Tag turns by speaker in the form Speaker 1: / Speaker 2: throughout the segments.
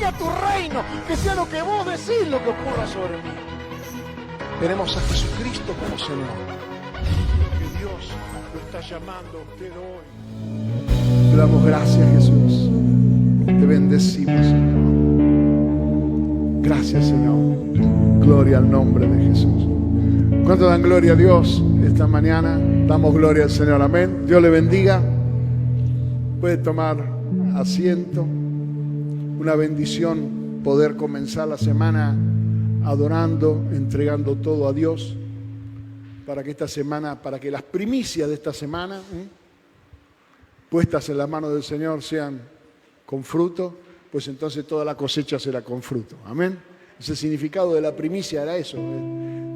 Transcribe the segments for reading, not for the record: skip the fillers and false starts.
Speaker 1: venga tu reino, que sea lo que vos decís lo que ocurra sobre mí. Tenemos a Jesucristo como Señor. Que Dios lo está llamando a usted hoy. Te damos gracias, Jesús. Te bendecimos, Señor. Gracias, Señor. Gloria al nombre de Jesús. ¿Cuánto dan gloria a Dios esta mañana? Damos gloria al Señor. Amén. Dios le bendiga. Puede tomar asiento. Una bendición poder comenzar la semana adorando, entregando todo a Dios, para que esta semana, para que las primicias de esta semana, puestas en la mano del Señor, sean con fruto, pues entonces toda la cosecha será con fruto. Amén. Ese significado de la primicia era eso,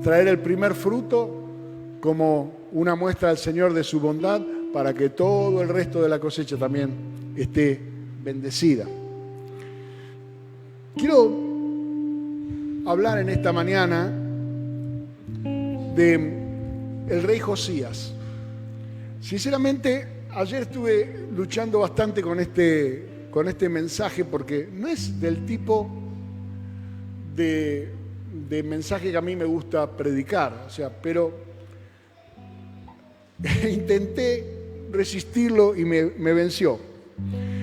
Speaker 1: traer el primer fruto como una muestra al Señor de su bondad, para que todo el resto de la cosecha también esté bendecida. Quiero hablar en esta mañana de el rey Josías. Sinceramente, ayer estuve luchando bastante con este mensaje, porque no es del tipo de mensaje que a mí me gusta predicar, pero intenté resistirlo y me venció.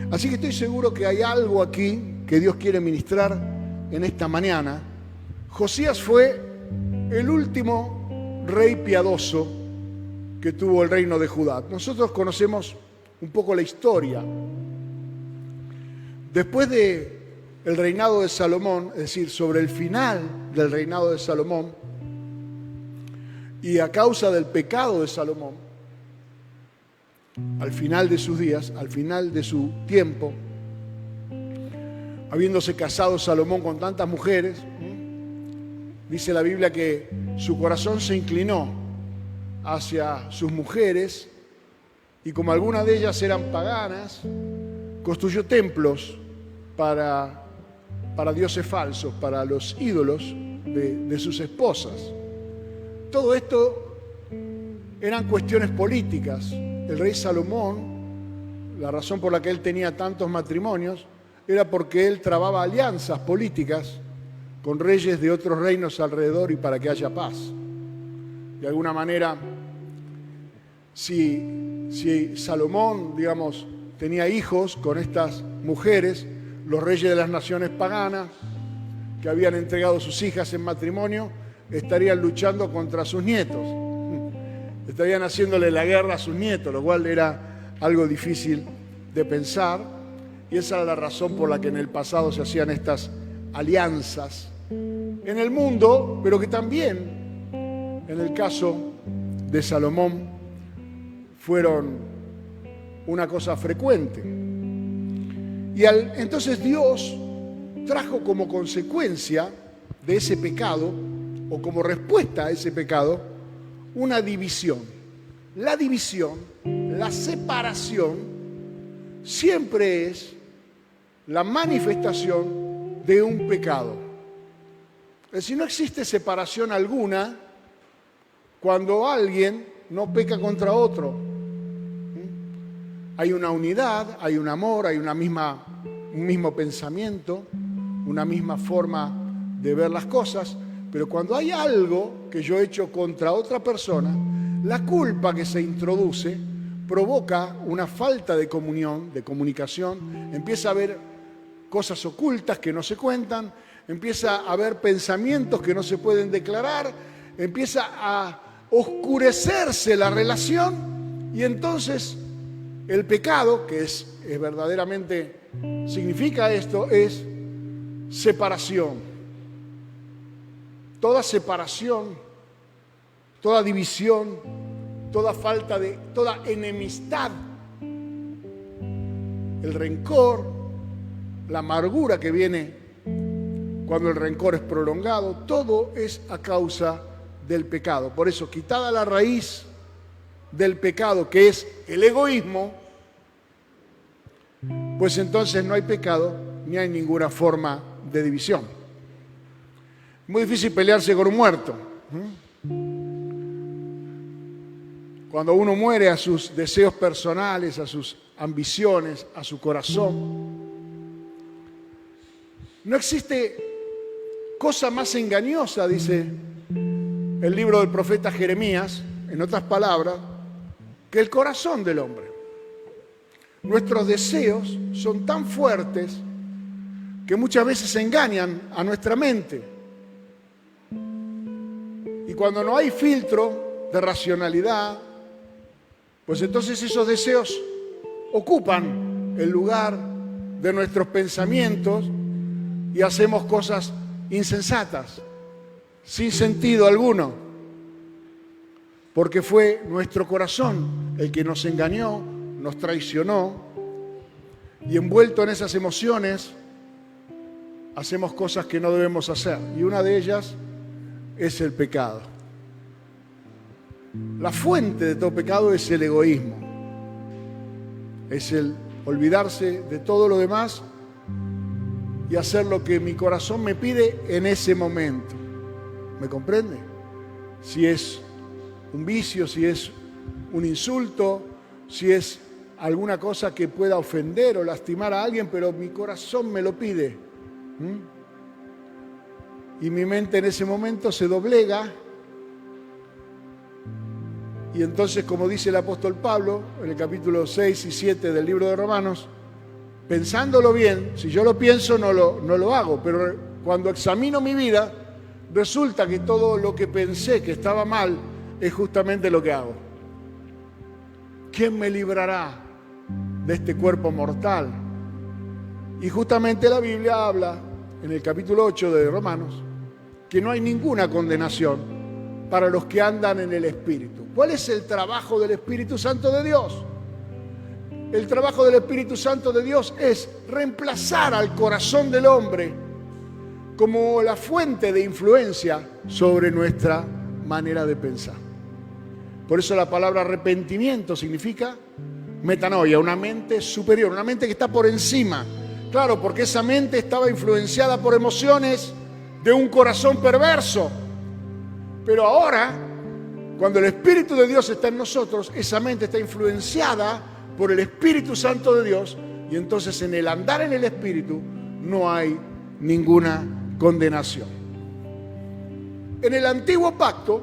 Speaker 1: Así que estoy seguro que hay algo aquí que Dios quiere ministrar en esta mañana. Josías fue el último rey piadoso que tuvo el reino de Judá. Nosotros conocemos un poco la historia. Después del reinado de Salomón, es decir, sobre el final del reinado de Salomón, y a causa del pecado de Salomón, al final de sus días, al final de su tiempo, habiéndose casado Salomón con tantas mujeres, dice la Biblia que su corazón se inclinó hacia sus mujeres, y como algunas de ellas eran paganas, construyó templos para dioses falsos, para los ídolos de sus esposas. Todo esto eran cuestiones políticas. El rey Salomón, la razón por la que él tenía tantos matrimonios, era porque él trababa alianzas políticas con reyes de otros reinos alrededor y para que haya paz. De alguna manera, si Salomón, digamos, tenía hijos con estas mujeres, los reyes de las naciones paganas que habían entregado sus hijas en matrimonio estarían luchando contra sus nietos. Estarían haciéndole la guerra a sus nietos, lo cual era algo difícil de pensar, y esa era la razón por la que en el pasado se hacían estas alianzas en el mundo, pero que también en el caso de Salomón fueron una cosa frecuente. Y entonces Dios trajo como consecuencia de ese pecado, o como respuesta a ese pecado, una división. La división, la separación, siempre es la manifestación de un pecado. Es decir, no existe separación alguna cuando alguien no peca contra otro. Hay una unidad, hay un amor, hay un mismo pensamiento, una misma forma de ver las cosas, pero cuando hay algo que yo he hecho contra otra persona, la culpa que se introduce provoca una falta de comunión, de comunicación, empieza a haber cosas ocultas que no se cuentan, empieza a haber pensamientos que no se pueden declarar, empieza a oscurecerse la relación, y entonces el pecado, que es verdaderamente significa esto, es separación. Toda separación, toda división, toda enemistad, el rencor, la amargura que viene cuando el rencor es prolongado, todo es a causa del pecado. Por eso, quitada la raíz del pecado, que es el egoísmo, pues entonces no hay pecado ni hay ninguna forma de división. Muy difícil pelearse con un muerto. Cuando uno muere a sus deseos personales, a sus ambiciones, a su corazón, No existe cosa más engañosa, dice el libro del profeta Jeremías, en otras palabras, que el corazón del hombre. Nuestros deseos son tan fuertes que muchas veces engañan a nuestra mente. Y cuando no hay filtro de racionalidad, pues entonces esos deseos ocupan el lugar de nuestros pensamientos y hacemos cosas insensatas, sin sentido alguno, porque fue nuestro corazón el que nos engañó, nos traicionó, y envuelto en esas emociones hacemos cosas que no debemos hacer, y una de ellas es el pecado. La fuente de todo pecado es el egoísmo, es el olvidarse de todo lo demás y hacer lo que mi corazón me pide en ese momento. ¿Me comprende? Si es un vicio, si es un insulto, si es alguna cosa que pueda ofender o lastimar a alguien, pero mi corazón me lo pide. Y mi mente en ese momento se doblega. Y entonces, como dice el apóstol Pablo, en el capítulo 6 y 7 del libro de Romanos, pensándolo bien, si yo lo pienso no lo hago, pero cuando examino mi vida, resulta que todo lo que pensé que estaba mal es justamente lo que hago. ¿Quién me librará de este cuerpo mortal? Y justamente la Biblia habla, en el capítulo 8 de Romanos, que no hay ninguna condenación para los que andan en el Espíritu. ¿Cuál es el trabajo del Espíritu Santo de Dios? El trabajo del Espíritu Santo de Dios es reemplazar al corazón del hombre como la fuente de influencia sobre nuestra manera de pensar. Por eso la palabra arrepentimiento significa metanoia, una mente superior, una mente que está por encima. Claro, porque esa mente estaba influenciada por emociones de un corazón perverso. Pero ahora, cuando el Espíritu de Dios está en nosotros, esa mente está influenciada por el Espíritu Santo de Dios, y entonces en el andar en el Espíritu no hay ninguna condenación. En el Antiguo Pacto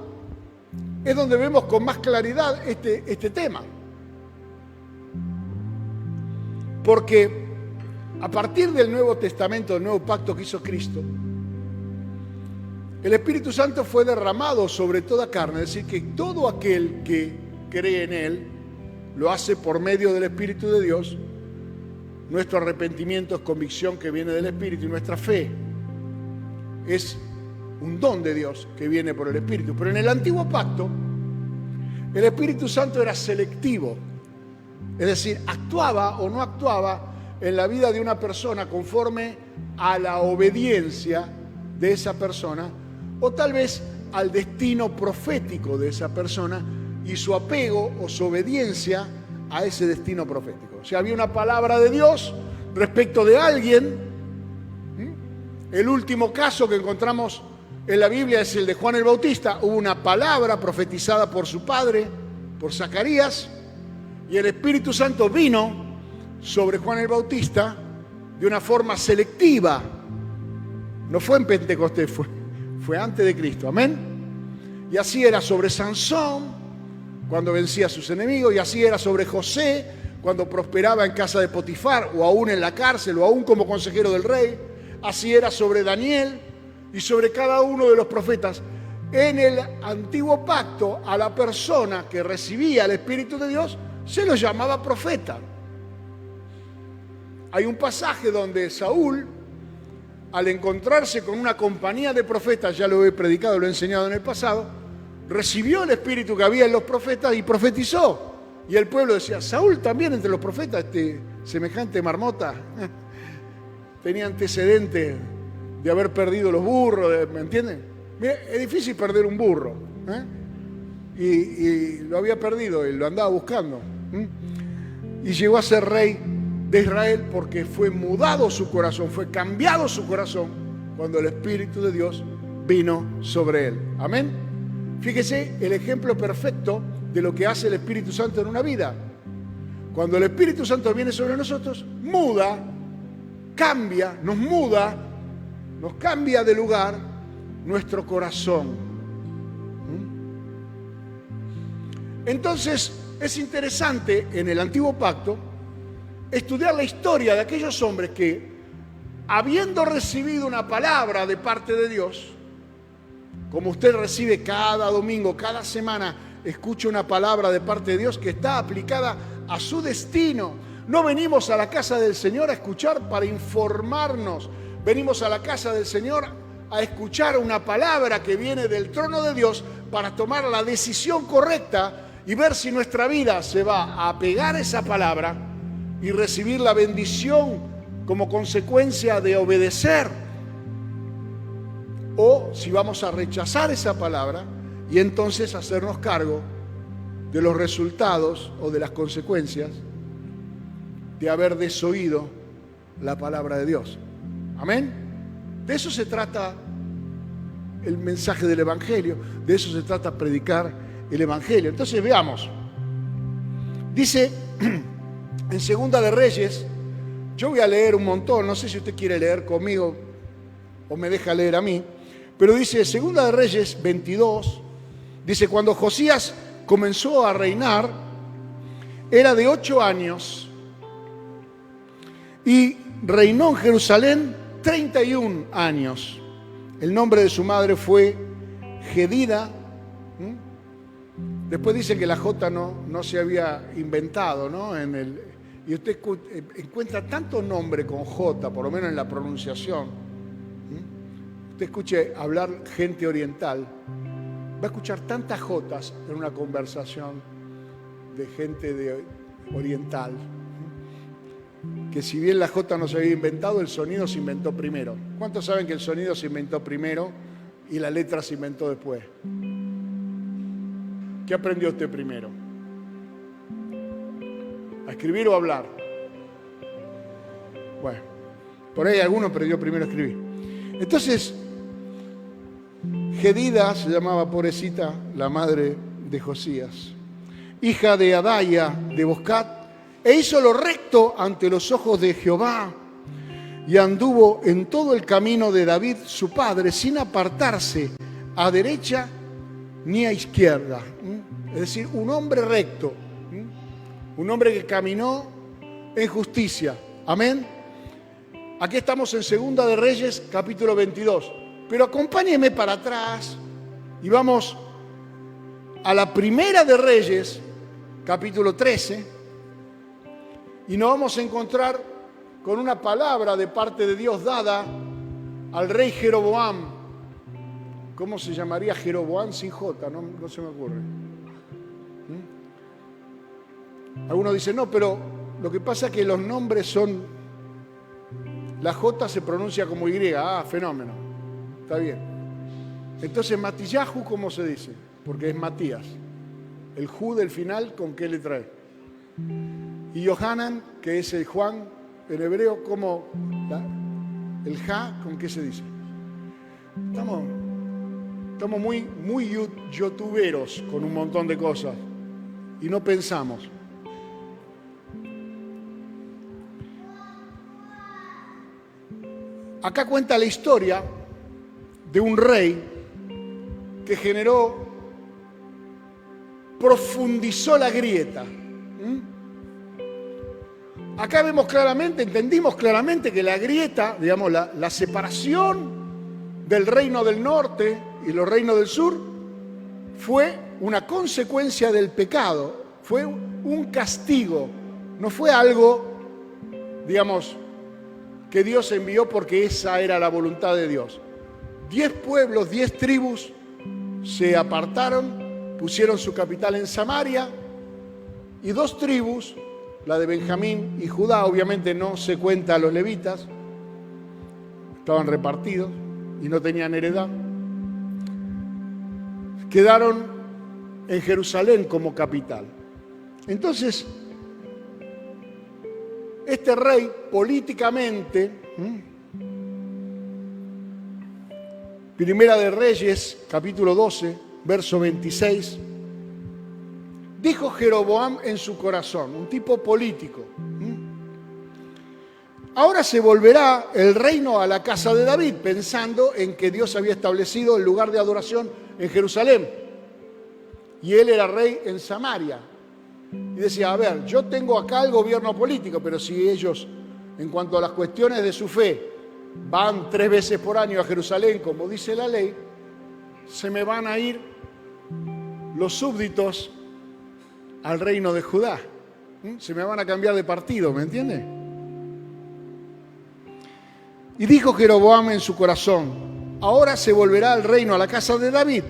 Speaker 1: es donde vemos con más claridad este tema. Porque a partir del Nuevo Testamento, del Nuevo Pacto que hizo Cristo, el Espíritu Santo fue derramado sobre toda carne, es decir, que todo aquel que cree en Él lo hace por medio del Espíritu de Dios. Nuestro arrepentimiento es convicción que viene del Espíritu y nuestra fe es un don de Dios que viene por el Espíritu. Pero en el Antiguo Pacto, el Espíritu Santo era selectivo, es decir, actuaba o no actuaba en la vida de una persona conforme a la obediencia de esa persona, o tal vez al destino profético de esa persona y su apego o su obediencia a ese destino profético. O sea, había una palabra de Dios respecto de alguien. El último caso que encontramos en la Biblia es el de Juan el Bautista. Hubo una palabra profetizada por su padre, por Zacarías, y el Espíritu Santo vino sobre Juan el Bautista de una forma selectiva. No fue en Pentecostés, fue antes de Cristo, amén. Y así era sobre Sansón cuando vencía a sus enemigos, y así era sobre José cuando prosperaba en casa de Potifar, o aún en la cárcel, o aún como consejero del rey. Así era sobre Daniel y sobre cada uno de los profetas. En el Antiguo Pacto, a la persona que recibía el Espíritu de Dios se lo llamaba profeta. Hay un pasaje donde Saúl, al encontrarse con una compañía de profetas, ya lo he predicado, lo he enseñado en el pasado, recibió el espíritu que había en los profetas y profetizó. Y el pueblo decía, Saúl también entre los profetas, semejante marmota, tenía antecedentes de haber perdido los burros, ¿me entienden? Mira, es difícil perder un burro, y lo había perdido, y lo andaba buscando. Y llegó a ser rey de Israel porque fue mudado su corazón, fue cambiado su corazón cuando el Espíritu de Dios vino sobre él. Amén. Fíjese el ejemplo perfecto de lo que hace el Espíritu Santo en una vida. Cuando el Espíritu Santo viene sobre nosotros, muda, cambia, nos muda nos cambia de lugar nuestro corazón. Entonces, es interesante en el Antiguo Pacto estudiar la historia de aquellos hombres que, habiendo recibido una palabra de parte de Dios, como usted recibe cada domingo, cada semana, escucha una palabra de parte de Dios que está aplicada a su destino. No venimos a la casa del Señor a escuchar para informarnos. Venimos a la casa del Señor a escuchar una palabra que viene del trono de Dios para tomar la decisión correcta y ver si nuestra vida se va a apegar a esa palabra y recibir la bendición como consecuencia de obedecer, o si vamos a rechazar esa palabra y entonces hacernos cargo de los resultados o de las consecuencias de haber desoído la palabra de Dios. Amén. De eso se trata el mensaje del Evangelio, de eso se trata predicar el Evangelio. Entonces veamos. Dice en Segunda de Reyes, yo voy a leer un montón, no sé si usted quiere leer conmigo o me deja leer a mí, pero dice Segunda de Reyes 22, dice: cuando Josías comenzó a reinar, era de 8 años y reinó en Jerusalén 31 años. El nombre de su madre fue Gedida. Después dicen que la J no se había inventado, ¿no? Y usted encuentra tanto nombre con J, por lo menos en la pronunciación. Usted escuche hablar gente oriental, va a escuchar tantas Jotas en una conversación de gente oriental, que si bien la J no se había inventado, el sonido se inventó primero. ¿Cuántos saben que el sonido se inventó primero y la letra se inventó después? ¿Qué aprendió usted primero? ¿A escribir o a hablar? Bueno, por ahí alguno aprendió primero a escribir. Entonces, Gedida se llamaba, pobrecita, la madre de Josías, hija de Adaya de Boscat, e hizo lo recto ante los ojos de Jehová y anduvo en todo el camino de David su padre, sin apartarse a derecha ni a izquierda. Es decir, un hombre recto, un hombre que caminó en justicia. Amén. Aquí estamos en Segunda de Reyes, capítulo 22. Pero acompáñeme para atrás y vamos a la Primera de Reyes, capítulo 13, y nos vamos a encontrar con una palabra de parte de Dios dada al rey Jeroboam. ¿Cómo se llamaría Jeroboam sin J? No se me ocurre. Algunos dicen, no, pero lo que pasa es que los nombres son... La J se pronuncia como Y. Ah, fenómeno. Está bien. Entonces, Matillahu, ¿cómo se dice? Porque es Matías. El Ju del final, ¿con qué le trae? Y Yohanan, que es el Juan, en hebreo, ¿cómo? El Ja, ¿con qué se dice? Estamos muy youtuberos con un montón de cosas y no pensamos. Acá cuenta la historia de un rey que profundizó la grieta. Acá vemos claramente, entendimos claramente que la grieta, digamos, la separación del reino del norte y los reinos del sur fue una consecuencia del pecado, fue un castigo, no fue algo, digamos, que Dios envió porque esa era la voluntad de Dios. 10 pueblos, 10 tribus se apartaron, pusieron su capital en Samaria, y 2 tribus, la de Benjamín y Judá, obviamente no se cuenta a los levitas, estaban repartidos y no tenían heredad, quedaron en Jerusalén como capital. Entonces, este rey políticamente, Primera de Reyes, capítulo 12, verso 26, dijo Jeroboam en su corazón, un tipo político, ahora se volverá el reino a la casa de David, pensando en que Dios había establecido el lugar de adoración en Jerusalén. Y él era rey en Samaria. Y decía, a ver, yo tengo acá el gobierno político, pero si ellos, en cuanto a las cuestiones de su fe, van 3 veces por año a Jerusalén, como dice la ley, se me van a ir los súbditos al reino de Judá. Se me van a cambiar de partido, ¿me entiende? Y dijo Jeroboam en su corazón, ahora se volverá el reino a la casa de David,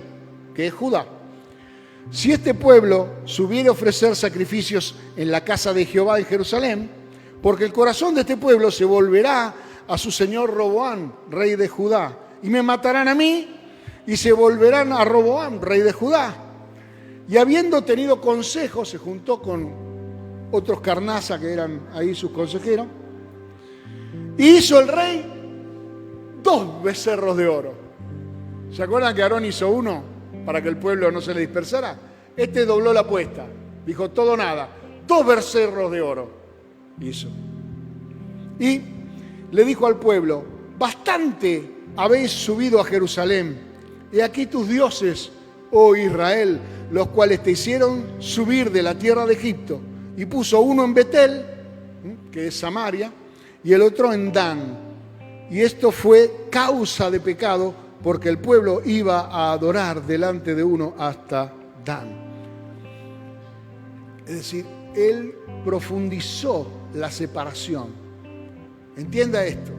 Speaker 1: que es Judá. Si este pueblo subiere a ofrecer sacrificios en la casa de Jehová en Jerusalén, porque el corazón de este pueblo se volverá a su señor Roboam, rey de Judá, y me matarán a mí, y se volverán a Roboam, rey de Judá. Y habiendo tenido consejo, se juntó con otros carnaza que eran ahí sus consejeros, y hizo el rey 2 becerros de oro. ¿Se acuerdan que Aarón hizo uno para que el pueblo no se le dispersara? Este dobló la apuesta, dijo todo nada, 2 becerros de oro hizo. Y le dijo al pueblo, bastante habéis subido a Jerusalén, he aquí tus dioses, oh Israel, los cuales te hicieron subir de la tierra de Egipto. Y puso uno en Betel, que es Samaria, y el otro en Dan. Y esto fue causa de pecado, porque el pueblo iba a adorar delante de uno hasta Dan. Es decir, él profundizó la separación. Entienda esto,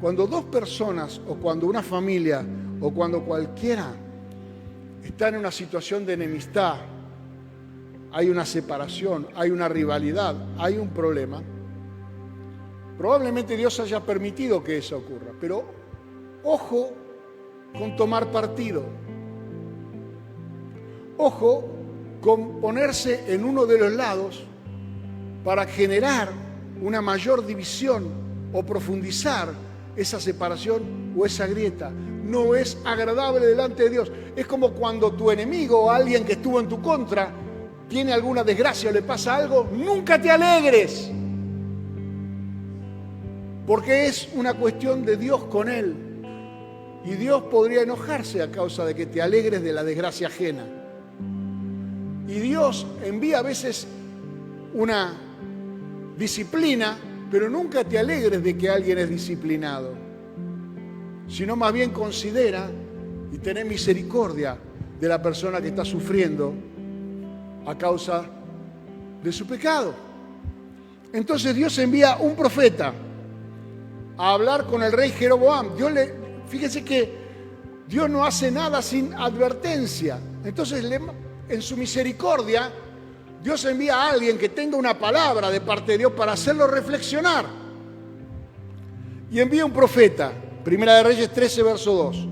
Speaker 1: cuando 2 personas, o cuando una familia, o cuando cualquiera está en una situación de enemistad, hay una separación, hay una rivalidad, hay un problema, probablemente Dios haya permitido que eso ocurra, pero ojo con tomar partido, ojo con ponerse en uno de los lados para generar una mayor división o profundizar esa separación o esa grieta. No es agradable delante de Dios. Es como cuando tu enemigo o alguien que estuvo en tu contra tiene alguna desgracia o le pasa algo, nunca te alegres, porque es una cuestión de Dios con él, y Dios podría enojarse a causa de que te alegres de la desgracia ajena. Y Dios envía a veces una disciplina, pero nunca te alegres de que alguien es disciplinado, sino más bien considera y tener misericordia de la persona que está sufriendo a causa de su pecado. Entonces Dios envía un profeta a hablar con el rey Jeroboam. Fíjense que Dios no hace nada sin advertencia. Entonces, en su misericordia, Dios envía a alguien que tenga una palabra de parte de Dios para hacerlo reflexionar. Y envía un profeta, Primera de Reyes 13, verso 2.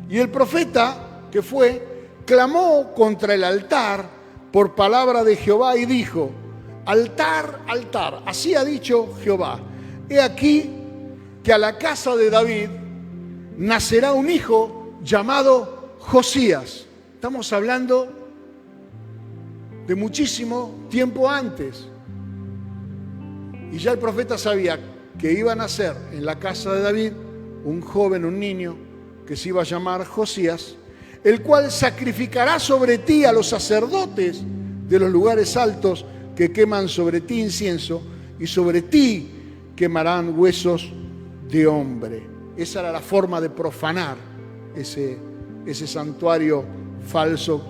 Speaker 1: Y el profeta que fue, clamó contra el altar por palabra de Jehová y dijo, altar, altar, así ha dicho Jehová, he aquí que a la casa de David nacerá un hijo llamado Josías. Estamos hablando de muchísimo tiempo antes. Y ya el profeta sabía que iba a nacer en la casa de David un joven, un niño, que se iba a llamar Josías, el cual sacrificará sobre ti a los sacerdotes de los lugares altos que queman sobre ti incienso, y sobre ti quemarán huesos de hombre. Esa era la forma de profanar ese santuario falso.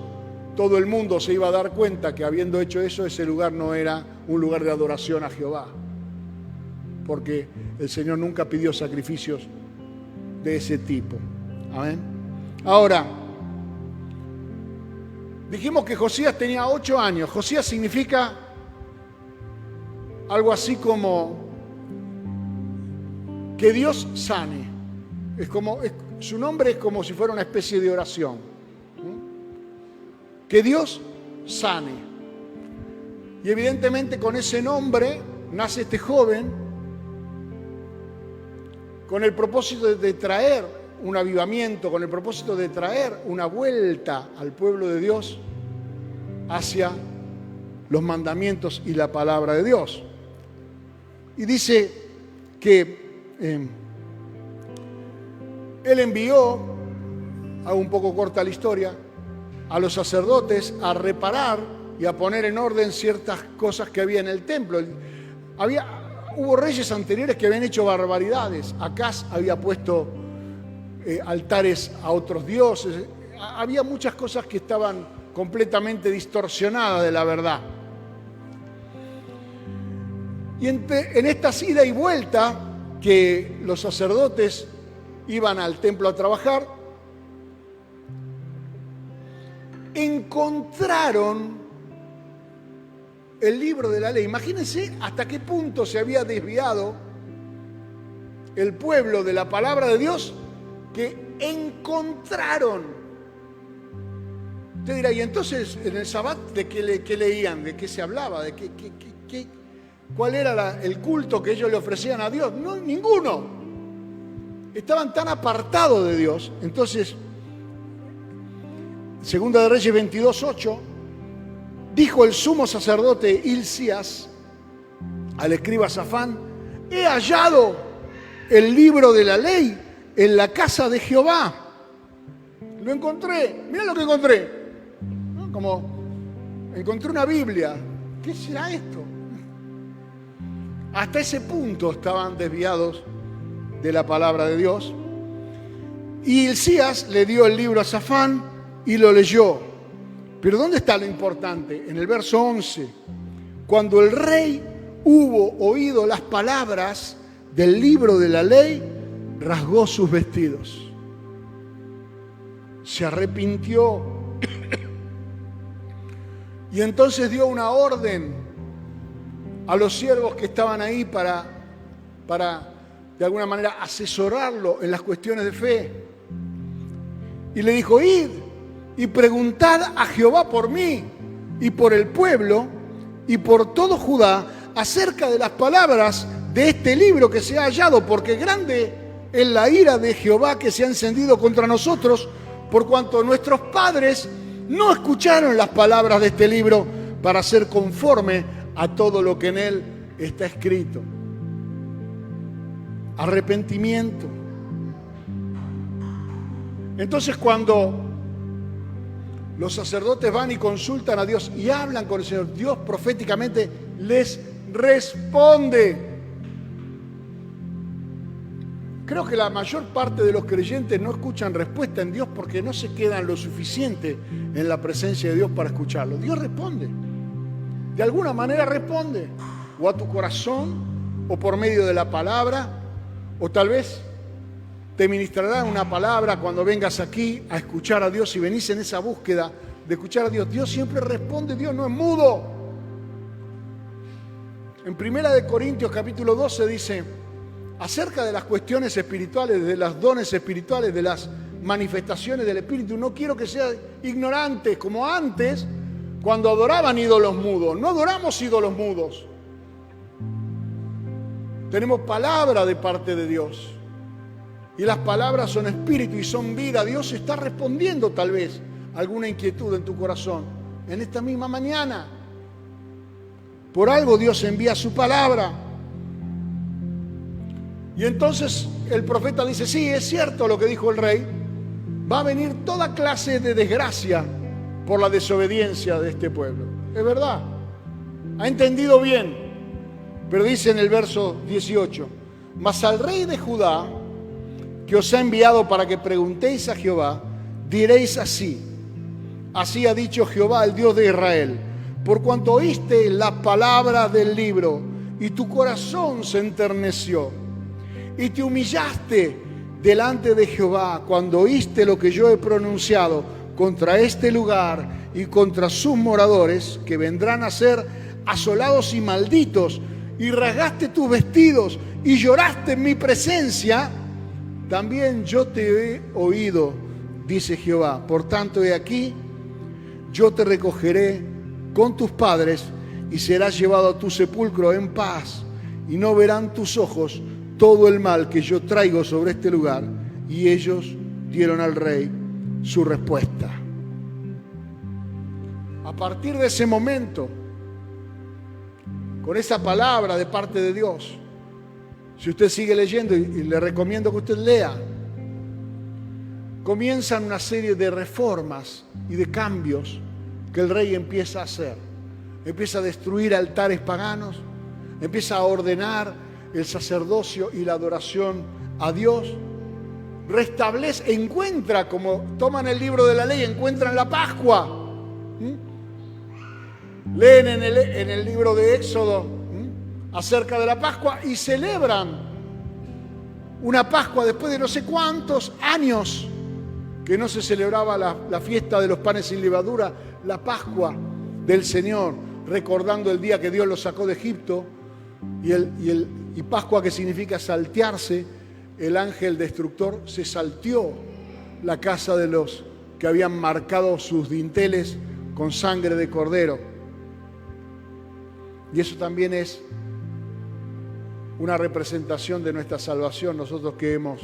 Speaker 1: Todo el mundo se iba a dar cuenta que habiendo hecho eso, ese lugar no era un lugar de adoración a Jehová, porque el Señor nunca pidió sacrificios de ese tipo. Amén. Ahora, dijimos que Josías tenía 8 años. Josías significa algo así como que Dios sane. Su nombre es como si fuera una especie de oración. Que Dios sane. Y evidentemente con ese nombre nace este joven con el propósito de traer un avivamiento, con el propósito de traer una vuelta al pueblo de Dios hacia los mandamientos y la palabra de Dios. Y dice que él envió, hago un poco corta la historia, a los sacerdotes a reparar y a poner en orden ciertas cosas que había en el templo. Hubo reyes anteriores que habían hecho barbaridades. Acaz había puesto altares a otros dioses. Había muchas cosas que estaban completamente distorsionadas de la verdad. Y en esta ida y vuelta que los sacerdotes iban al templo a trabajar, encontraron el libro de la ley. Imagínense hasta qué punto se había desviado el pueblo de la palabra de Dios, que encontraron. Usted dirá, y entonces en el Sabbat, ¿de qué leían? ¿De qué se hablaba? ¿De cuál era el culto que ellos le ofrecían a Dios? No, ninguno. Estaban tan apartados de Dios. Entonces, Segunda de Reyes 22:8, dijo el sumo sacerdote Hilcías al escriba Safán: he hallado el libro de la ley en la casa de Jehová. Lo encontré. Mirá lo que encontré. ¿No? Como encontré una Biblia. ¿Qué será esto? Hasta ese punto estaban desviados de la palabra de Dios. Y Hilcías le dio el libro a Safán y lo leyó. Pero ¿dónde está lo importante? En el verso 11. Cuando el rey hubo oído las palabras del libro de la ley, rasgó sus vestidos. Se arrepintió. Y entonces dio una orden a los siervos que estaban ahí para de alguna manera asesorarlo en las cuestiones de fe. Y le dijo: id y preguntad a Jehová por mí y por el pueblo y por todo Judá acerca de las palabras de este libro que se ha hallado, porque grande es la ira de Jehová que se ha encendido contra nosotros, por cuanto nuestros padres no escucharon las palabras de este libro para hacer conforme a todo lo que en él está escrito. Arrepentimiento. Entonces, cuando los sacerdotes van y consultan a Dios y hablan con el Señor, Dios proféticamente les responde. Creo que la mayor parte de los creyentes no escuchan respuesta en Dios porque no se quedan lo suficiente en la presencia de Dios para escucharlo. Dios responde. De alguna manera responde. O a tu corazón, o por medio de la palabra, o tal vez te ministrará una palabra cuando vengas aquí a escuchar a Dios y venís en esa búsqueda de escuchar a Dios. Dios siempre responde, Dios no es mudo. En 1 Corintios capítulo 12 dice, acerca de las cuestiones espirituales, de los dones espirituales, de las manifestaciones del Espíritu, no quiero que sean ignorantes como antes, cuando adoraban ídolos mudos. No adoramos ídolos mudos. Tenemos palabra de parte de Dios. Y las palabras son espíritu y son vida. Dios está respondiendo tal vez a alguna inquietud en tu corazón en esta misma mañana. Por algo Dios envía su palabra. Y entonces el profeta dice, sí, es cierto lo que dijo el rey. Va a venir toda clase de desgracia por la desobediencia de este pueblo. Es verdad. Ha entendido bien. Pero dice en el verso 18, mas al rey de Judá, que os ha enviado para que preguntéis a Jehová, diréis así: así ha dicho Jehová, el Dios de Israel, por cuanto oíste la palabra del libro y tu corazón se enterneció y te humillaste delante de Jehová cuando oíste lo que yo he pronunciado contra este lugar y contra sus moradores, que vendrán a ser asolados y malditos, y rasgaste tus vestidos y lloraste en mi presencia, también yo te he oído, dice Jehová. Por tanto, he aquí, yo te recogeré con tus padres y serás llevado a tu sepulcro en paz, y no verán tus ojos todo el mal que yo traigo sobre este lugar. Y ellos dieron al rey su respuesta. A partir de ese momento, con esa palabra de parte de Dios, Si usted sigue leyendo, y le recomiendo que usted lea, comienzan una serie de reformas y de cambios que el rey empieza a hacer. Empieza a destruir altares paganos, empieza a ordenar el sacerdocio y la adoración a Dios, restablece, encuentra, como toman el libro de la ley, encuentran la Pascua. Leen en el libro de Éxodo acerca de la Pascua y celebran una Pascua después de no sé cuántos años que no se celebraba la fiesta de los panes sin levadura, la Pascua del Señor, recordando el día que Dios los sacó de Egipto, y Pascua, que significa saltearse. El ángel destructor se salteó la casa de los que habían marcado sus dinteles con sangre de cordero. Y eso también es una representación de nuestra salvación, nosotros que hemos,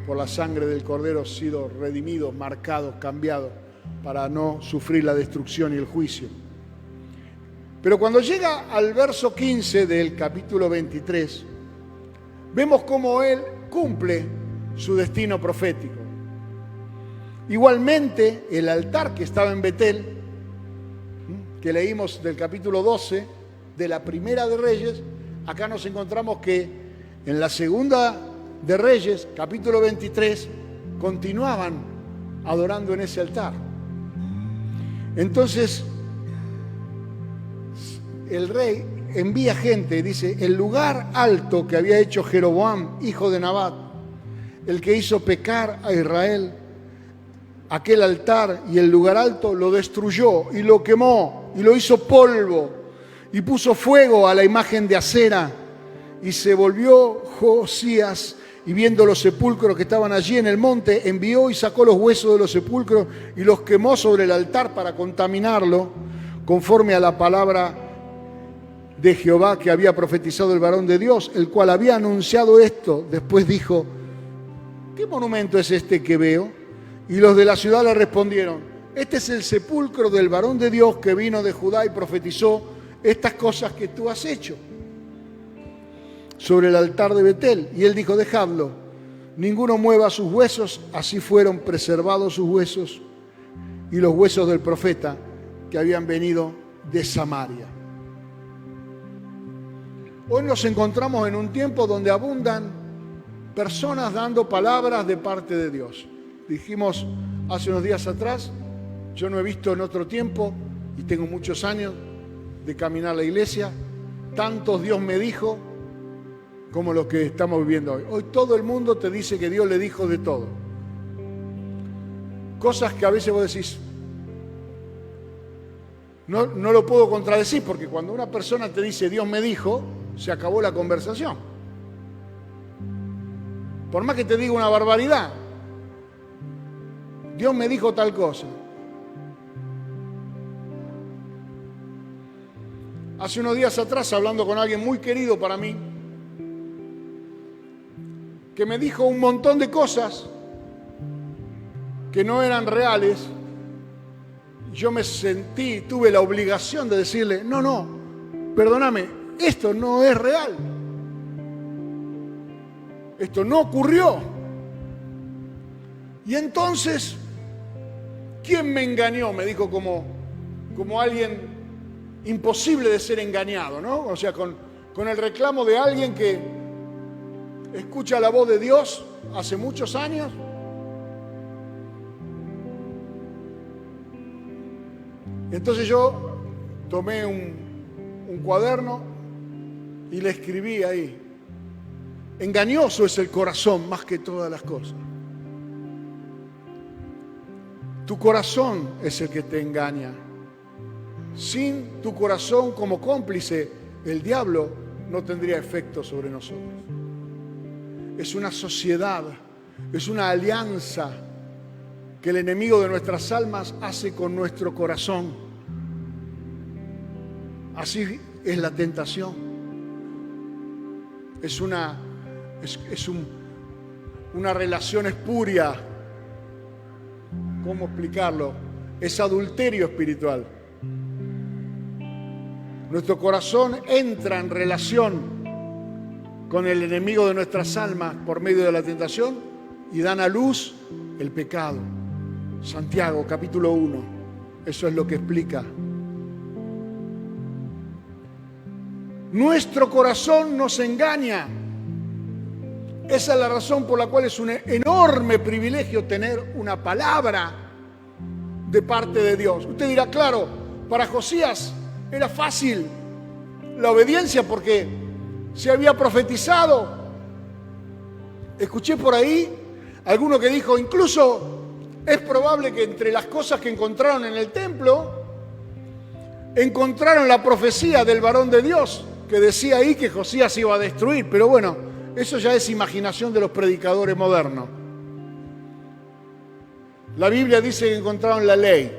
Speaker 1: por la sangre del cordero, sido redimidos, marcados, cambiados, para no sufrir la destrucción y el juicio. Pero cuando llega al verso 15 del capítulo 23, vemos cómo él cumple su destino profético. Igualmente, el altar que estaba en Betel, que leímos del capítulo 12 de la Primera de Reyes, acá nos encontramos que en la Segunda de Reyes, capítulo 23, continuaban adorando en ese altar. Entonces, el rey envía gente, dice, el lugar alto que había hecho Jeroboam, hijo de Nabat, el que hizo pecar a Israel, aquel altar y el lugar alto lo destruyó y lo quemó y lo hizo polvo y puso fuego a la imagen de acera, y se volvió Josías y viendo los sepulcros que estaban allí en el monte, envió y sacó los huesos de los sepulcros y los quemó sobre el altar para contaminarlo, conforme a la palabra de Jehová que había profetizado el varón de Dios, el cual había anunciado esto. Después dijo, ¿qué monumento es este que veo? Y los de la ciudad le respondieron, este es el sepulcro del varón de Dios que vino de Judá y profetizó estas cosas que tú has hecho sobre el altar de Betel. Y él dijo, dejadlo, ninguno mueva sus huesos. Así fueron preservados sus huesos y los huesos del profeta que habían venido de Samaria. Hoy nos encontramos en un tiempo donde abundan personas dando palabras de parte de Dios. Dijimos hace unos días atrás, yo no he visto en otro tiempo, y tengo muchos años de caminar la iglesia, tantos Dios me dijo como los que estamos viviendo hoy. Hoy todo el mundo te dice que Dios le dijo de todo. Cosas que a veces vos decís, no lo puedo contradecir, porque cuando una persona te dice Dios me dijo, se acabó la conversación. Por más que te diga una barbaridad, Dios me dijo tal cosa. Hace unos días atrás, hablando con alguien muy querido para mí, que me dijo un montón de cosas que no eran reales, yo me sentí, tuve la obligación de decirle, no, perdóname, esto no es real. Esto no ocurrió. Y entonces, ¿quién me engañó? Me dijo como alguien imposible de ser engañado, ¿no? O sea, con el reclamo de alguien que escucha la voz de Dios hace muchos años. Entonces yo tomé un cuaderno y le escribí ahí, engañoso es el corazón más que todas las cosas. Tu corazón es el que te engaña. Sin tu corazón como cómplice, el diablo no tendría efecto sobre nosotros. Es una sociedad, es una alianza que el enemigo de nuestras almas hace con nuestro corazón. Así es la tentación. Es una relación espuria. ¿Cómo explicarlo? Es adulterio espiritual. Nuestro corazón entra en relación con el enemigo de nuestras almas por medio de la tentación y dan a luz el pecado. Santiago, capítulo 1. Eso es lo que explica. Nuestro corazón nos engaña. Esa es la razón por la cual es un enorme privilegio tener una palabra de parte de Dios. Usted dirá, claro, para Josías era fácil la obediencia porque se había profetizado. Escuché por ahí alguno que dijo, incluso es probable que entre las cosas que encontraron en el templo, encontraron la profecía del varón de Dios, que decía ahí que Josías iba a destruir. Pero bueno, eso ya es imaginación de los predicadores modernos. La Biblia dice que encontraron la ley.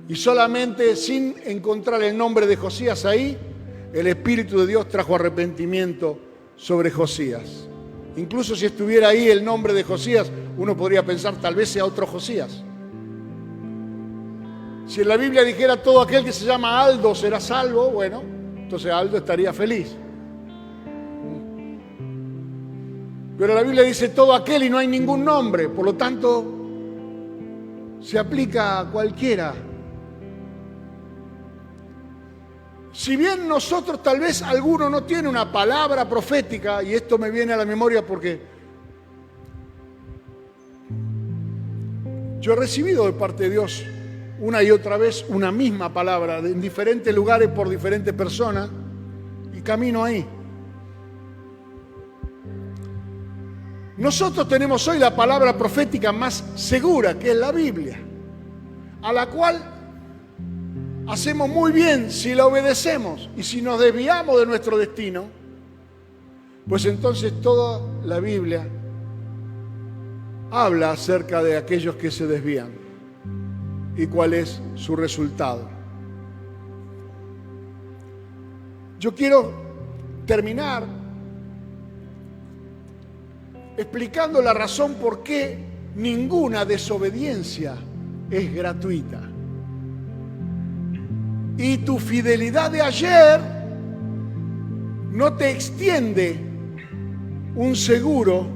Speaker 1: Y solamente sin encontrar el nombre de Josías ahí, el Espíritu de Dios trajo arrepentimiento sobre Josías. Incluso si estuviera ahí el nombre de Josías, uno podría pensar tal vez sea otro Josías. Si en la Biblia dijera todo aquel que se llama Aldo será salvo, bueno, entonces Aldo estaría feliz. Pero la Biblia dice todo aquel y no hay ningún nombre, por lo tanto se aplica a cualquiera. Si bien nosotros tal vez alguno no tiene una palabra profética, y esto me viene a la memoria porque yo he recibido de parte de Dios una y otra vez una misma palabra en diferentes lugares por diferentes personas y camino ahí. Nosotros tenemos hoy la palabra profética más segura, que es la Biblia, a la cual hacemos muy bien si la obedecemos, y si nos desviamos de nuestro destino, pues entonces toda la Biblia habla acerca de aquellos que se desvían y cuál es su resultado. Yo quiero terminar explicando la razón por qué ninguna desobediencia es gratuita. Y tu fidelidad de ayer no te extiende un seguro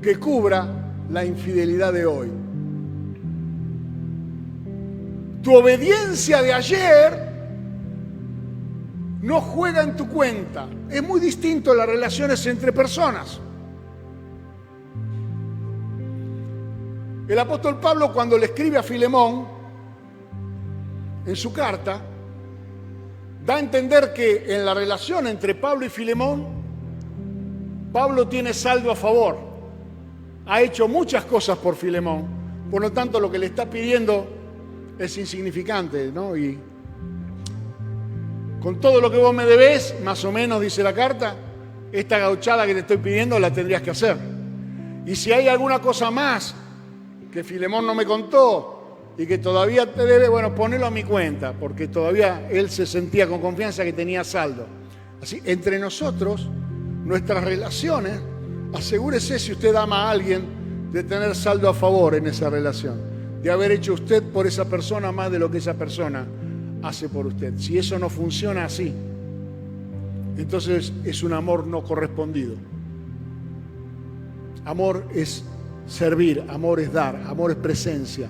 Speaker 1: que cubra la infidelidad de hoy. Tu obediencia de ayer no juega en tu cuenta. Es muy distinto a las relaciones entre personas. El apóstol Pablo, cuando le escribe a Filemón, en su carta, da a entender que en la relación entre Pablo y Filemón, Pablo tiene saldo a favor. Ha hecho muchas cosas por Filemón, por lo tanto lo que le está pidiendo es insignificante, ¿no? Y con todo lo que vos me debés, más o menos, dice la carta, esta gauchada que te estoy pidiendo la tendrías que hacer. Y si hay alguna cosa más que Filemón no me contó y que todavía te debe, bueno, ponelo a mi cuenta, porque todavía él se sentía con confianza que tenía saldo. Así, entre nosotros, nuestras relaciones, asegúrese, si usted ama a alguien, de tener saldo a favor en esa relación, de haber hecho usted por esa persona más de lo que esa persona hace por usted. Si eso no funciona así, entonces es un amor no correspondido. Amor es servir, amor es dar, amor es presencia,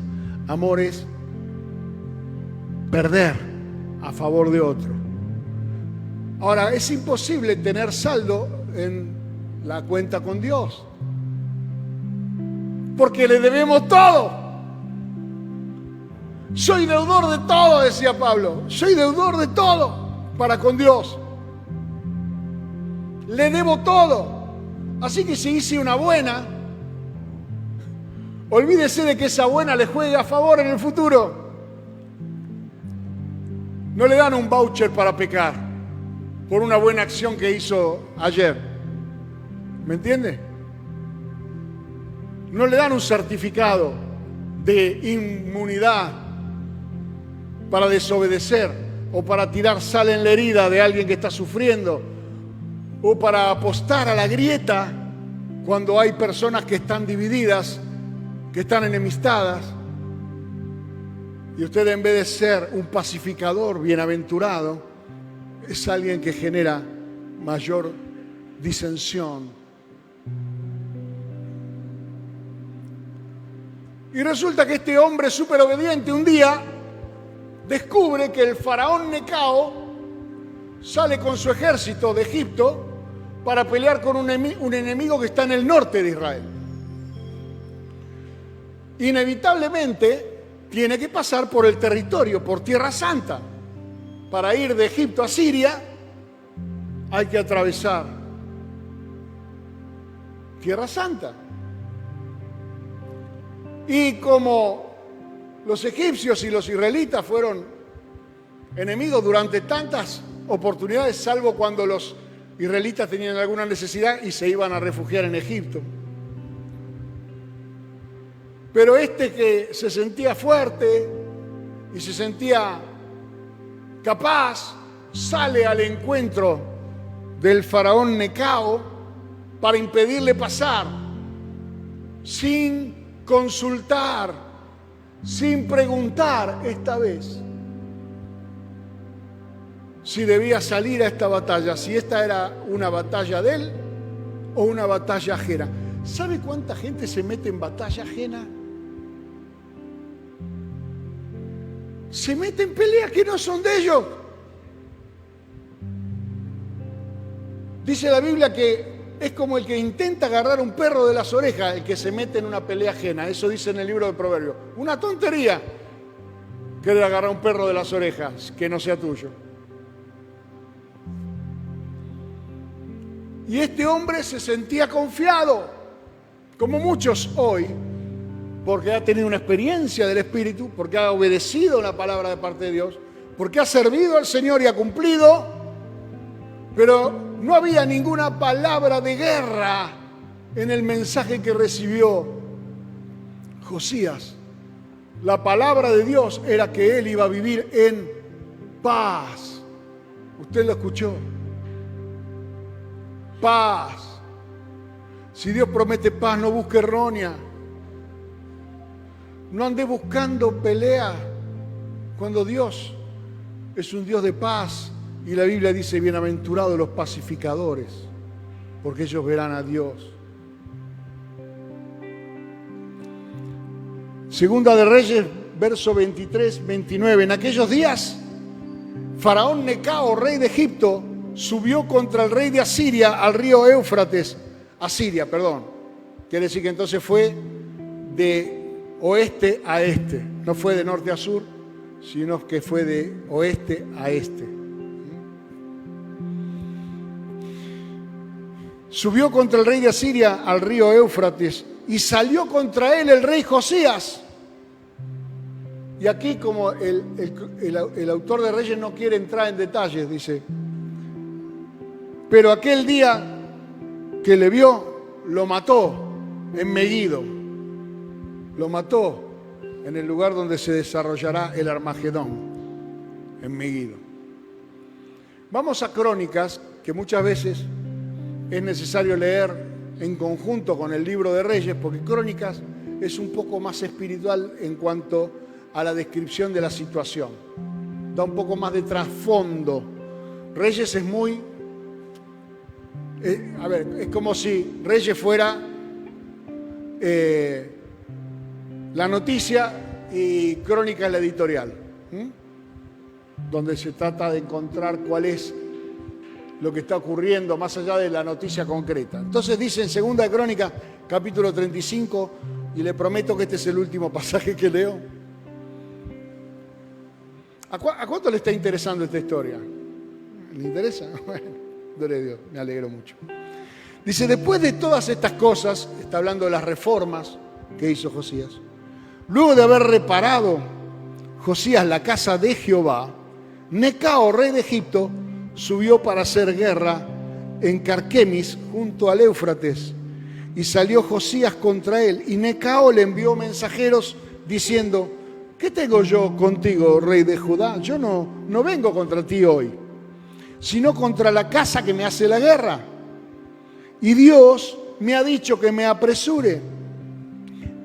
Speaker 1: amor es perder a favor de otro. Ahora, es imposible tener saldo en la cuenta con Dios, porque le debemos todo. Soy deudor de todo, decía Pablo. Soy deudor de todo para con Dios. Le debo todo. Así que si hice una buena, olvídese de que esa buena le juegue a favor en el futuro. No le dan un voucher para pecar por una buena acción que hizo ayer. ¿Me entiende? No le dan un certificado de inmunidad para desobedecer o para tirar sal en la herida de alguien que está sufriendo o para apostar a la grieta cuando hay personas que están divididas, que están enemistadas, y usted, en vez de ser un pacificador bienaventurado, es alguien que genera mayor disensión. Y resulta que este hombre súper obediente un día descubre que el faraón Necao sale con su ejército de Egipto para pelear con un enemigo que está en el norte de Israel. Inevitablemente tiene que pasar por el territorio, por Tierra Santa. Para ir de Egipto a Siria hay que atravesar Tierra Santa. Y como los egipcios y los israelitas fueron enemigos durante tantas oportunidades, salvo cuando los israelitas tenían alguna necesidad y se iban a refugiar en Egipto. Pero este que se sentía fuerte y se sentía capaz, sale al encuentro del faraón Necao para impedirle pasar, sin consultar, sin preguntar esta vez si debía salir a esta batalla, si esta era una batalla de él o una batalla ajena. ¿Sabe cuánta gente se mete en batalla ajena? Se mete en peleas que no son de ellos. Dice la Biblia que es como el que intenta agarrar un perro de las orejas, el que se mete en una pelea ajena. Eso dice en el libro de Proverbios. Una tontería querer agarrar un perro de las orejas que no sea tuyo. Y este hombre se sentía confiado, como muchos hoy, porque ha tenido una experiencia del Espíritu, porque ha obedecido la palabra de parte de Dios, porque ha servido al Señor y ha cumplido, pero no había ninguna palabra de guerra en el mensaje que recibió Josías. La palabra de Dios era que él iba a vivir en paz. ¿Usted lo escuchó? Paz. Si Dios promete paz, no busque errónea. No ande buscando pelea cuando Dios es un Dios de paz. Y la Biblia dice, bienaventurados los pacificadores, porque ellos verán a Dios. Segunda de Reyes, verso 23, 29. En aquellos días, Faraón Necao, rey de Egipto, subió contra el rey de Asiria al río Éufrates. Asiria, perdón. Quiere decir que entonces fue de oeste a este. No fue de norte a sur, sino que fue de oeste a este. Subió contra el rey de Asiria al río Éufrates y salió contra él el rey Josías. Y aquí, como el autor de Reyes no quiere entrar en detalles, dice, pero aquel día que le vio, lo mató en Megiddo. Lo mató en el lugar donde se desarrollará el Armagedón, en Megiddo. Vamos a Crónicas, que muchas veces es necesario leer en conjunto con el libro de Reyes, porque Crónicas es un poco más espiritual en cuanto a la descripción de la situación. Da un poco más de trasfondo. Reyes es muy... es como si Reyes fuera la noticia y Crónicas la editorial, donde se trata de encontrar cuál es lo que está ocurriendo más allá de la noticia concreta. Entonces dice en Segunda de Crónicas, capítulo 35, y le prometo que este es el último pasaje que leo. ¿A cuánto le está interesando esta historia? ¿Le interesa? Bueno, gloria a Dios, me alegro mucho. Dice, después de todas estas cosas, está hablando de las reformas que hizo Josías, luego de haber reparado Josías la casa de Jehová, Necao, rey de Egipto, subió para hacer guerra en Carquemis, junto al Éufrates, y salió Josías contra él, y Necao le envió mensajeros diciendo, ¿qué tengo yo contigo, rey de Judá? Yo no vengo contra ti hoy, sino contra la casa que me hace la guerra. Y Dios me ha dicho que me apresure.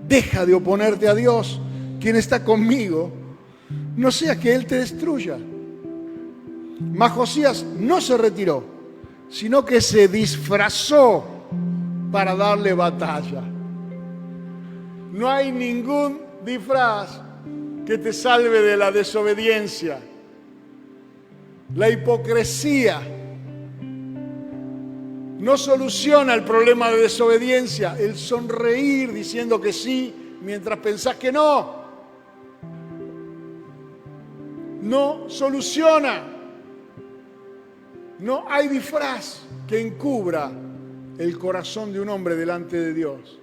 Speaker 1: Deja de oponerte a Dios, quien está conmigo, no sea que Él te destruya. Mas Josías no se retiró, sino que se disfrazó para darle batalla. No hay ningún disfraz que te salve de la desobediencia. La hipocresía no soluciona el problema de desobediencia. El sonreír diciendo que sí mientras pensás que no, no soluciona. No hay disfraz que encubra el corazón de un hombre delante de Dios.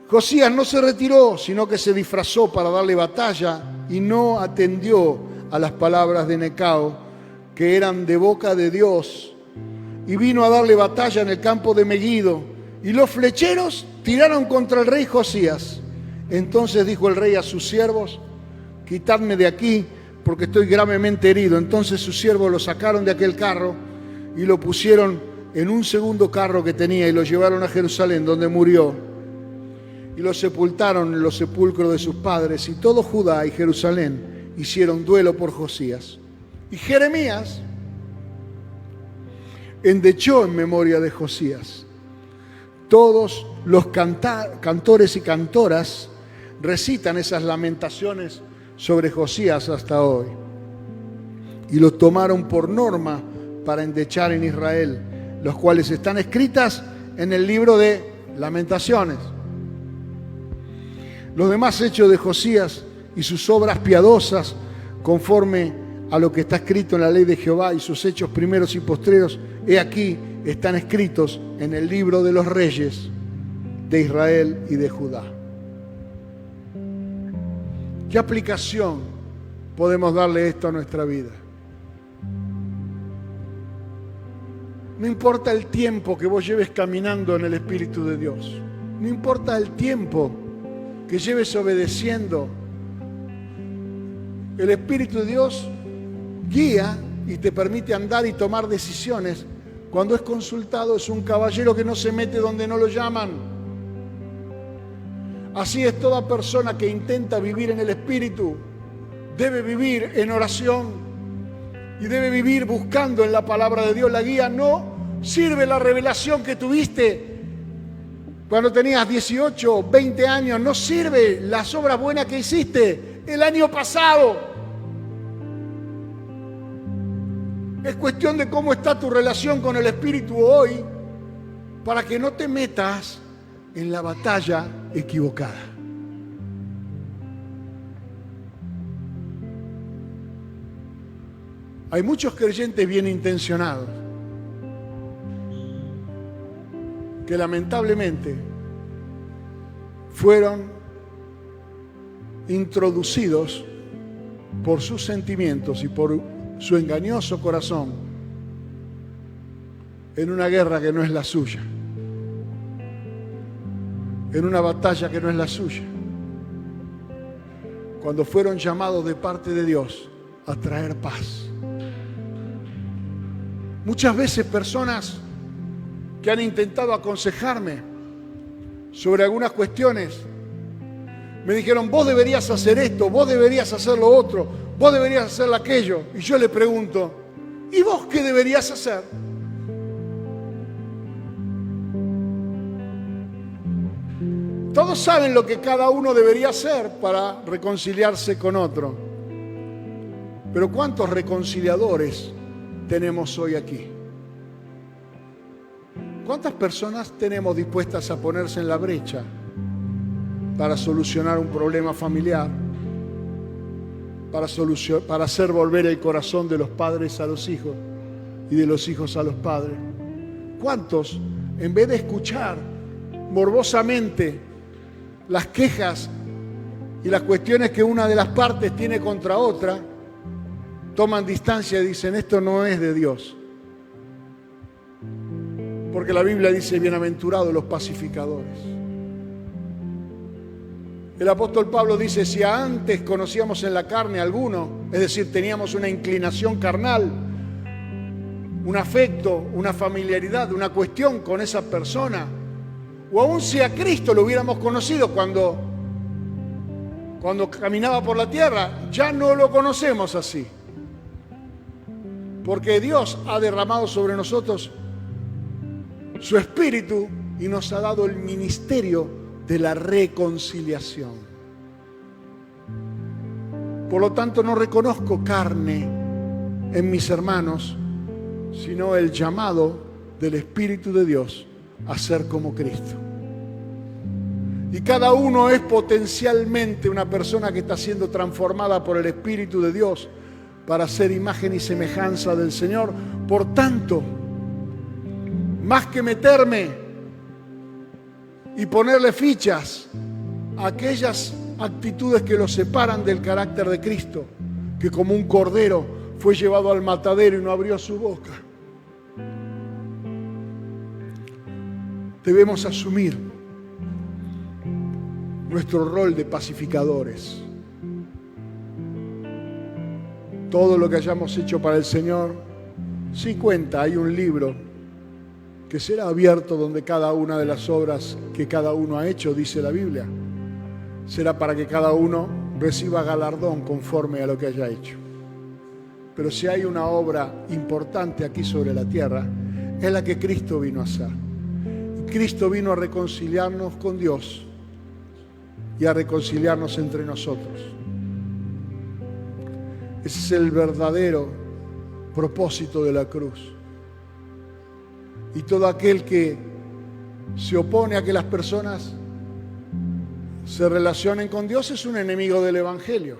Speaker 1: Josías no se retiró, sino que se disfrazó para darle batalla y no atendió a las palabras de Necao, que eran de boca de Dios, y vino a darle batalla en el campo de Megiddo, y los flecheros tiraron contra el rey Josías. Entonces dijo el rey a sus siervos: quitadme de aquí, porque estoy gravemente herido. Entonces sus siervos lo sacaron de aquel carro y lo pusieron en un segundo carro que tenía y lo llevaron a Jerusalén, donde murió. Y lo sepultaron en los sepulcros de sus padres, y todo Judá y Jerusalén hicieron duelo por Josías. Y Jeremías endechó en memoria de Josías. Todos los cantores y cantoras recitan esas lamentaciones sobre Josías hasta hoy. Y los tomaron por norma para endechar en Israel, los cuales están escritas en el libro de Lamentaciones. Los demás hechos de Josías y sus obras piadosas, conforme a lo que está escrito en la ley de Jehová, y sus hechos primeros y postreros, he aquí, están escritos en el libro de los reyes de Israel y de Judá. ¿Qué aplicación podemos darle esto a nuestra vida? No importa el tiempo que vos lleves caminando en el Espíritu de Dios, no importa el tiempo que lleves obedeciendo, el Espíritu de Dios guía y te permite andar y tomar decisiones. Cuando es consultado, es un caballero que no se mete donde no lo llaman. Así es toda persona que intenta vivir en el Espíritu. Debe vivir en oración y debe vivir buscando en la palabra de Dios la guía. No sirve la revelación que tuviste cuando tenías 18 o 20 años. No sirve las obras buenas que hiciste el año pasado. Es cuestión de cómo está tu relación con el Espíritu hoy, para que no te metas en la batalla equivocada. Hay muchos creyentes bien intencionados que lamentablemente fueron introducidos por sus sentimientos y por su engañoso corazón en una guerra que no es la suya, en una batalla que no es la suya, cuando fueron llamados de parte de Dios a traer paz. Muchas veces personas que han intentado aconsejarme sobre algunas cuestiones me dijeron: vos deberías hacer esto, vos deberías hacer lo otro, vos deberías hacer aquello. Y yo le pregunto: ¿y vos qué deberías hacer? Todos saben lo que cada uno debería hacer para reconciliarse con otro. Pero ¿cuántos reconciliadores tenemos hoy aquí? ¿Cuántas personas tenemos dispuestas a ponerse en la brecha para solucionar un problema familiar? Para hacer volver el corazón de los padres a los hijos y de los hijos a los padres. ¿Cuántos, en vez de escuchar morbosamente las quejas y las cuestiones que una de las partes tiene contra otra, toman distancia y dicen: esto no es de Dios? Porque la Biblia dice: bienaventurados los pacificadores. El apóstol Pablo dice: si antes conocíamos en la carne a alguno, es decir, teníamos una inclinación carnal, un afecto, una familiaridad, una cuestión con esa persona, o aún si a Cristo lo hubiéramos conocido cuando cuando caminaba por la tierra, ya no lo conocemos así. Porque Dios ha derramado sobre nosotros su Espíritu y nos ha dado el ministerio de la reconciliación. Por lo tanto, no reconozco carne en mis hermanos, sino el llamado del Espíritu de Dios a ser como Cristo. Y cada uno es potencialmente una persona que está siendo transformada por el Espíritu de Dios para ser imagen y semejanza del Señor. Por tanto, más que meterme y ponerle fichas a aquellas actitudes que lo separan del carácter de Cristo, que como un cordero fue llevado al matadero y no abrió su boca, debemos asumir nuestro rol de pacificadores. Todo lo que hayamos hecho para el Señor, sí cuenta, hay un libro que será abierto donde cada una de las obras que cada uno ha hecho, dice la Biblia, será para que cada uno reciba galardón conforme a lo que haya hecho. Pero si hay una obra importante aquí sobre la tierra, es la que Cristo vino a hacer. Cristo vino a reconciliarnos con Dios y a reconciliarnos entre nosotros. Ese es el verdadero propósito de la cruz. Y todo aquel que se opone a que las personas se relacionen con Dios es un enemigo del Evangelio.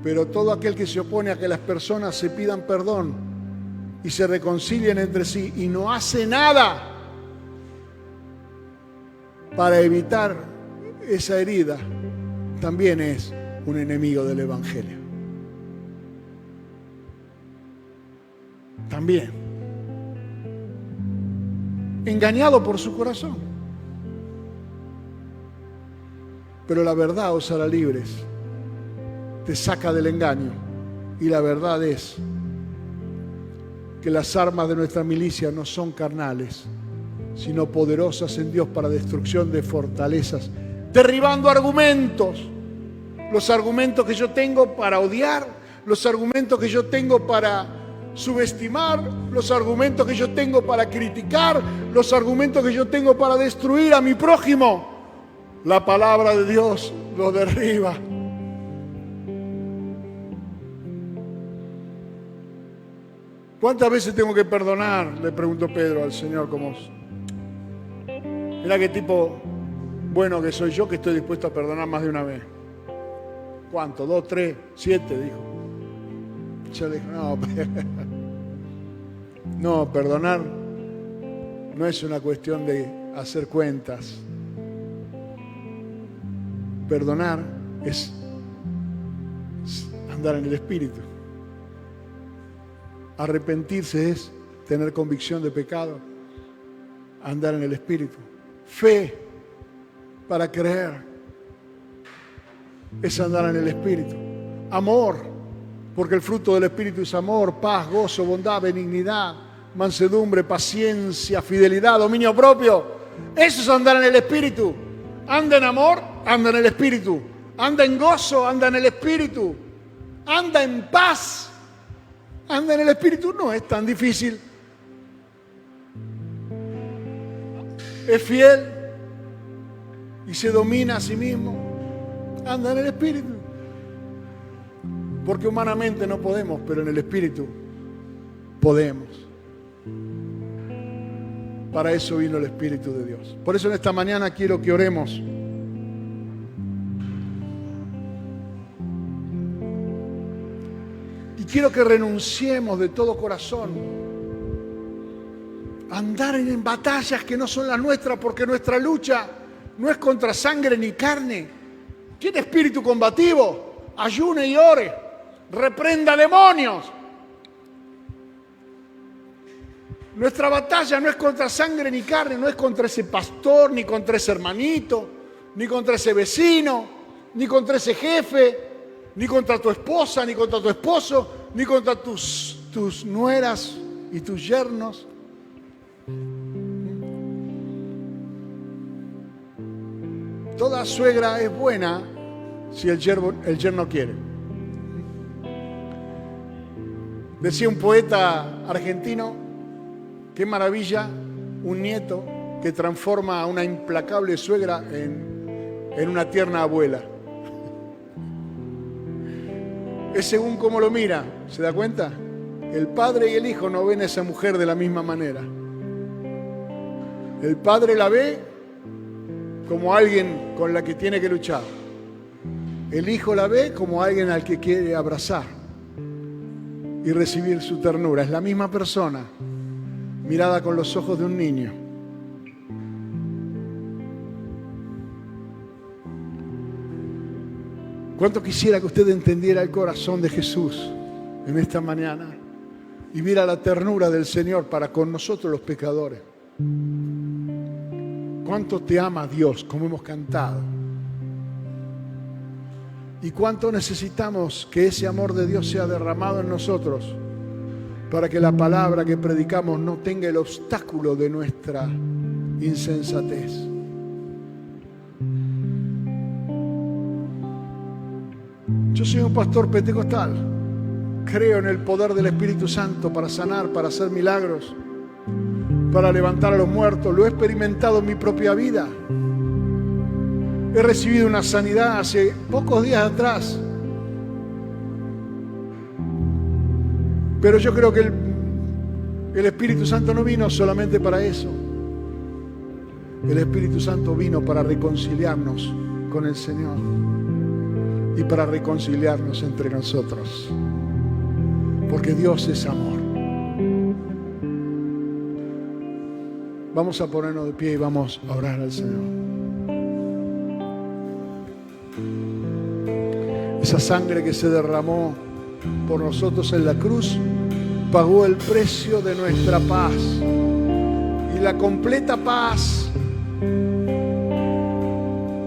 Speaker 1: Pero todo aquel que se opone a que las personas se pidan perdón y se reconcilien entre sí y no hace nada para evitar esa herida, también es un enemigo del Evangelio. También. Engañado por su corazón. Pero la verdad os hará libres. Te saca del engaño. Y la verdad es que las armas de nuestra milicia no son carnales, sino poderosas en Dios para destrucción de fortalezas, derribando argumentos. Los argumentos que yo tengo para odiar, los argumentos que yo tengo para subestimar, los argumentos que yo tengo para criticar, los argumentos que yo tengo para destruir a mi prójimo. La palabra de Dios lo derriba. ¿Cuántas veces tengo que perdonar? Le preguntó Pedro al Señor, como mira qué tipo bueno que soy yo, que estoy dispuesto a perdonar más de una vez. ¿Cuánto? 2, 3, 7, dijo. Yo le dije, no, perdonar no es una cuestión de hacer cuentas. Perdonar es andar en el Espíritu. Arrepentirse es tener convicción de pecado, andar en el Espíritu. Fe para creer es andar en el Espíritu. Amor, porque el fruto del Espíritu es amor, paz, gozo, bondad, benignidad, mansedumbre, paciencia, fidelidad, dominio propio. Eso es andar en el Espíritu. Anda en amor, anda en el Espíritu. Anda en gozo, anda en el Espíritu. Anda en paz, anda en el Espíritu. No es tan difícil. Es fiel y se domina a sí mismo. Anda en el Espíritu. Porque humanamente no podemos, pero en el Espíritu podemos. Para eso vino el Espíritu de Dios. Por eso en esta mañana quiero que oremos. Y quiero que renunciemos de todo corazón a andar en batallas que no son las nuestras, porque nuestra lucha no es contra sangre ni carne. Tiene espíritu combativo. Ayune y ore. Reprenda demonios. Nuestra batalla no es contra sangre ni carne, no es contra ese pastor, ni contra ese hermanito, ni contra ese vecino, ni contra ese jefe, ni contra tu esposa, ni contra tu esposo, ni contra tus nueras y tus yernos. Toda suegra es buena si el yerno quiere. Decía un poeta argentino, qué maravilla un nieto que transforma a una implacable suegra en una tierna abuela. Es según cómo lo mira, ¿se da cuenta? El padre y el hijo no ven a esa mujer de la misma manera. El padre la ve como alguien con la que tiene que luchar. El hijo la ve como alguien al que quiere abrazar y recibir su ternura. Es la misma persona, mirada con los ojos de un niño. ¿Cuánto quisiera que usted entendiera el corazón de Jesús en esta mañana y viera la ternura del Señor para con nosotros los pecadores? ¿Cuánto te ama Dios, como hemos cantado? ¿Y cuánto necesitamos que ese amor de Dios sea derramado en nosotros para que la palabra que predicamos no tenga el obstáculo de nuestra insensatez? Yo soy un pastor pentecostal. Creo en el poder del Espíritu Santo para sanar, para hacer milagros, para levantar a los muertos. Lo he experimentado en mi propia vida. He recibido una sanidad hace pocos días atrás. Pero yo creo que el Espíritu Santo no vino solamente para eso. El Espíritu Santo vino para reconciliarnos con el Señor y para reconciliarnos entre nosotros. Porque Dios es amor. Vamos a ponernos de pie y vamos a orar al Señor. Esa sangre que se derramó por nosotros en la cruz pagó el precio de nuestra paz. Y la completa paz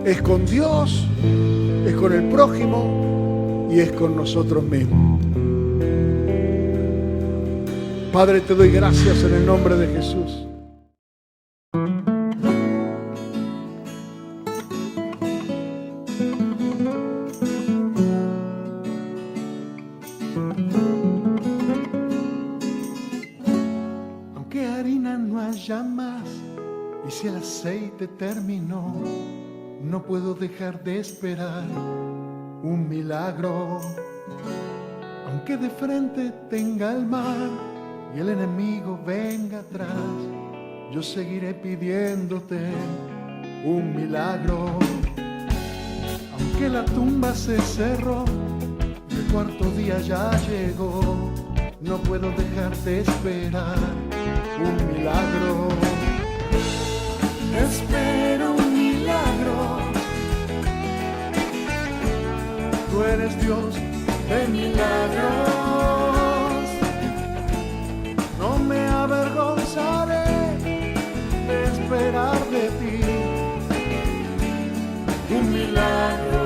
Speaker 1: es con Dios, es con el prójimo y es con nosotros mismos. Padre, te doy gracias en el nombre de Jesús.
Speaker 2: Aunque harina no haya más y si el aceite terminó, no puedo dejar de esperar un milagro. Aunque de frente tenga el mar y el enemigo venga atrás, yo seguiré pidiéndote un milagro. Aunque la tumba se cerró y el cuarto día ya llegó, no puedo dejar de esperar un milagro. Espero un milagro. Tú eres Dios de milagros. No me avergonzaré de esperar de ti un milagro.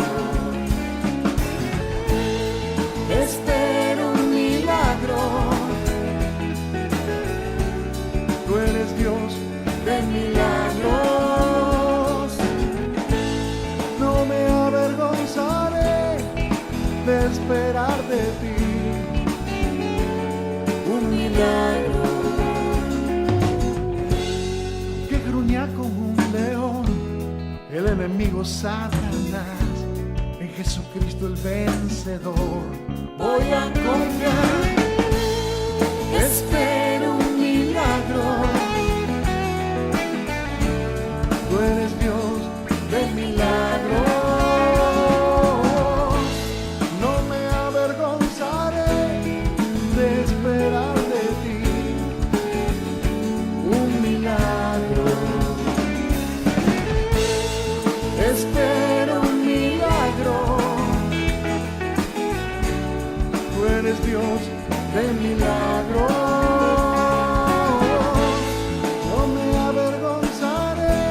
Speaker 2: Espero un milagro. Tú eres Dios de milagros. No me avergonzaré de esperar de ti un milagro. Que gruña como un león el enemigo Satanás, en Jesucristo el vencedor voy a confiar. Espero un milagro. Tú eres Dios de milagros. No me avergonzaré de esperar de ti un milagro. Espero un milagro. Tú eres Dios de milagros. No me avergonzaré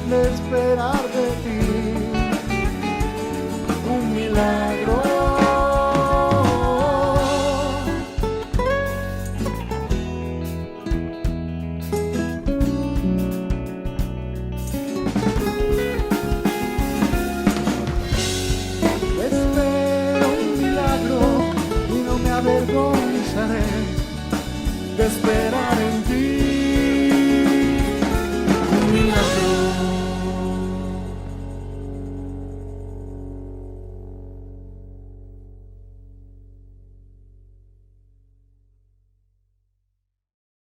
Speaker 2: de esperar de ti un milagro. avergonzaré de esperar en ti.